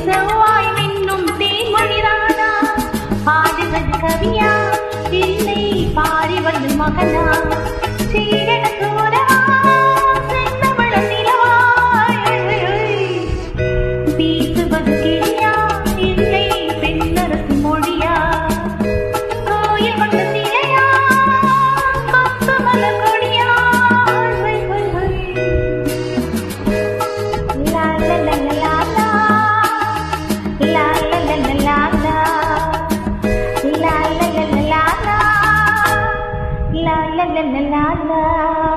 செவ்வாய் மின்னும் தேன்மொழிதானா? பாடுவது கவியா இல்லை பாரி வந்து மகனா? சீரண தூரவா செந்தமிழ நிலவாய் பேசுவது கிளியா இல்லை பெண்ணரசி மொழியா? கோயில் கொண்ட சிலையா கொத்து மலர் கொடியா? லா லா லா லா La la la la la la la la la la la la la la la la la